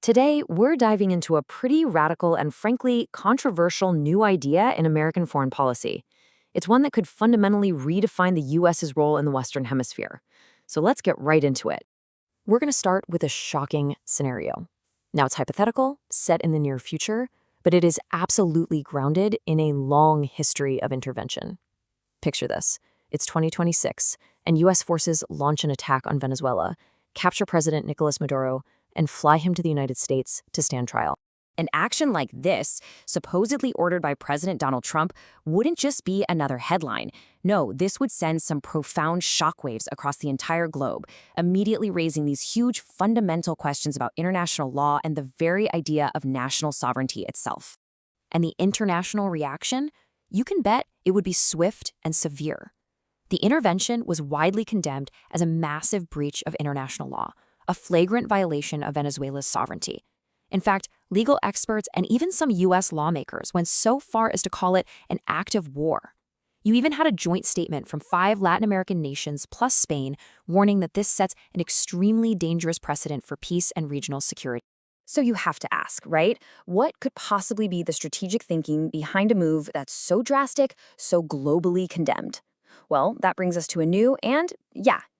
Today, we're diving into a pretty radical and frankly controversial new idea in American foreign policy. It's one that could fundamentally redefine the US's role in the Western Hemisphere. So let's get right into it. We're going to start with a shocking scenario. Now, it's hypothetical, set in the near future, but it is absolutely grounded in a long history of intervention. Picture this. It's 2026, and U.S. forces launch an attack on Venezuela, capture President Nicolas Maduro, and fly him to the United States to stand trial. An action like this, supposedly ordered by President Donald Trump, wouldn't just be another headline. No, this would send some profound shockwaves across the entire globe, immediately raising these huge fundamental questions about international law and the very idea of national sovereignty itself. And the international reaction? You can bet it would be swift and severe. The intervention was widely condemned as a massive breach of international law, a flagrant violation of Venezuela's sovereignty. In fact, legal experts and even some U.S. lawmakers went so far as to call it an act of war. You even had a joint statement from 5 Latin American nations plus Spain warning that this sets an extremely dangerous precedent for peace and regional security. So you have to ask, right? What could possibly be the strategic thinking behind a move that's so drastic, so globally condemned? Well, that brings us to a new and,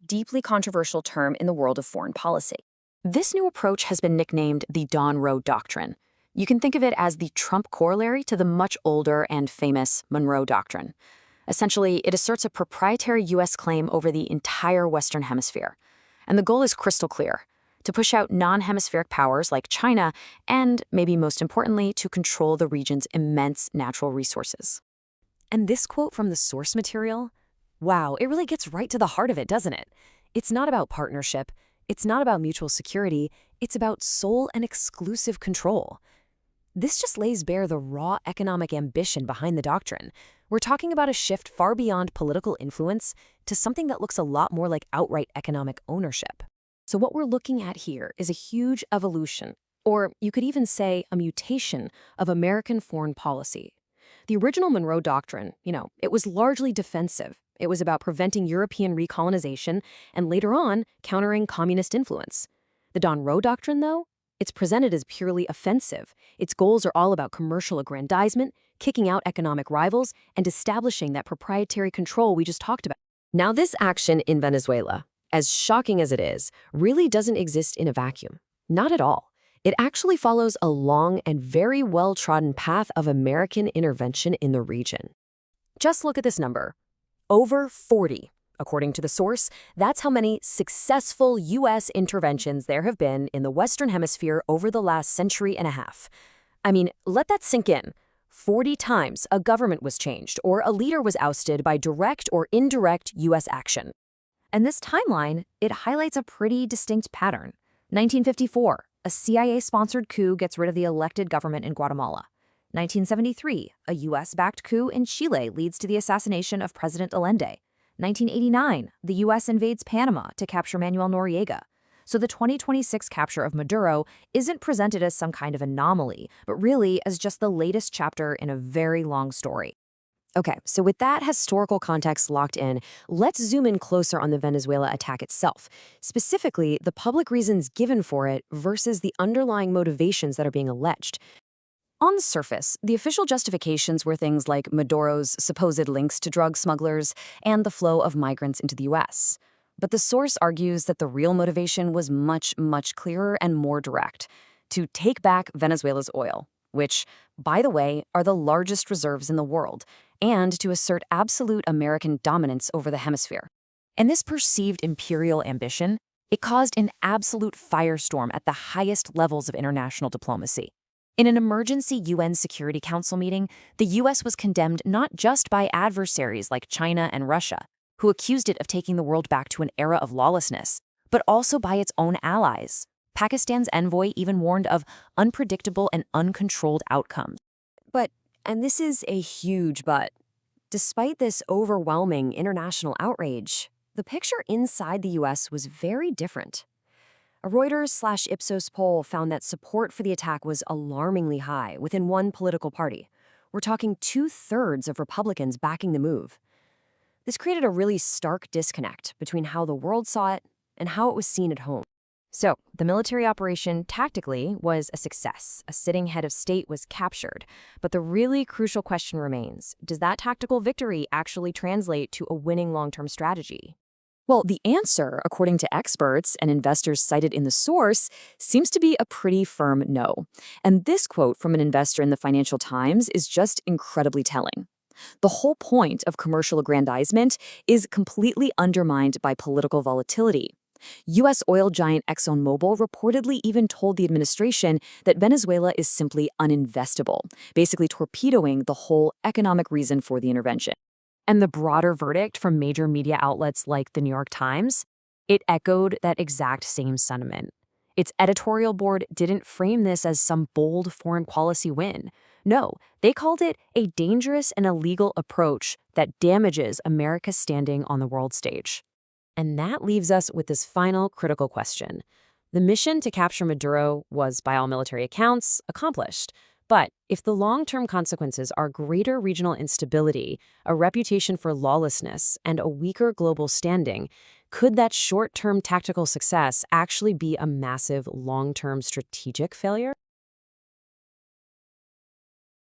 deeply controversial term in the world of foreign policy. This new approach has been nicknamed the Donroe Doctrine. You can think of it as the Trump corollary to the much older and famous Monroe Doctrine. Essentially, it asserts a proprietary U.S. claim over the entire Western Hemisphere. And the goal is crystal clear: to push out non-hemispheric powers like China and, maybe most importantly, to control the region's immense natural resources. And this quote from the source material? Wow, it really gets right to the heart of it, doesn't it? It's not about partnership. It's not about mutual security. It's about sole and exclusive control. This just lays bare the raw economic ambition behind the doctrine. We're talking about a shift far beyond political influence to something that looks a lot more like outright economic ownership. So what we're looking at here is a huge evolution, or you could even say a mutation of American foreign policy. The original Monroe Doctrine, it was largely defensive. It was about preventing European recolonization and later on countering communist influence. The Donroe Doctrine, though, it's presented as purely offensive. Its goals are all about commercial aggrandizement, kicking out economic rivals, and establishing that proprietary control we just talked about. Now, this action in Venezuela, as shocking as it is, really doesn't exist in a vacuum. Not at all. It actually follows a long and very well-trodden path of American intervention in the region. Just look at this number. Over 40. According to the source, that's how many successful U.S. interventions there have been in the Western Hemisphere over the last century and a half. I mean, let that sink in. 40 times a government was changed or a leader was ousted by direct or indirect U.S. action. And this timeline, it highlights a pretty distinct pattern. 1954, a CIA-sponsored coup gets rid of the elected government in Guatemala. 1973, a U.S.-backed coup in Chile leads to the assassination of President Allende. 1989, the U.S. invades Panama to capture Manuel Noriega. So the 2026 capture of Maduro isn't presented as some kind of anomaly, but really as just the latest chapter in a very long story. Okay, so with that historical context locked in, let's zoom in closer on the Venezuela attack itself, specifically the public reasons given for it versus the underlying motivations that are being alleged. On the surface, the official justifications were things like Maduro's supposed links to drug smugglers and the flow of migrants into the U.S. But the source argues that the real motivation was much, much clearer and more direct: to take back Venezuela's oil, which, by the way, are the largest reserves in the world, and to assert absolute American dominance over the hemisphere. And this perceived imperial ambition, it caused an absolute firestorm at the highest levels of international diplomacy. In an emergency UN Security Council meeting, the U.S. was condemned not just by adversaries like China and Russia, who accused it of taking the world back to an era of lawlessness, but also by its own allies. Pakistan's envoy even warned of unpredictable and uncontrolled outcomes. But, and this is a huge but, despite this overwhelming international outrage, the picture inside the U.S. was very different. A Reuters/Ipsos poll found that support for the attack was alarmingly high within one political party. We're talking 2/3 of Republicans backing the move. This created a really stark disconnect between how the world saw it and how it was seen at home. So, the military operation tactically was a success. A sitting head of state was captured. But the really crucial question remains, does that tactical victory actually translate to a winning long-term strategy? Well, the answer, according to experts and investors cited in the source, seems to be a pretty firm no. And this quote from an investor in the Financial Times is just incredibly telling. The whole point of commercial aggrandizement is completely undermined by political volatility. U.S. oil giant ExxonMobil reportedly even told the administration that Venezuela is simply uninvestable, basically torpedoing the whole economic reason for the intervention. And the broader verdict from major media outlets like the New York Times, it echoed that exact same sentiment. Its editorial board didn't frame this as some bold foreign policy win. No, they called it a dangerous and illegal approach that damages America's standing on the world stage. And that leaves us with this final critical question. The mission to capture Maduro was, by all military accounts, accomplished. But if the long-term consequences are greater regional instability, a reputation for lawlessness, and a weaker global standing, could that short-term tactical success actually be a massive long-term strategic failure?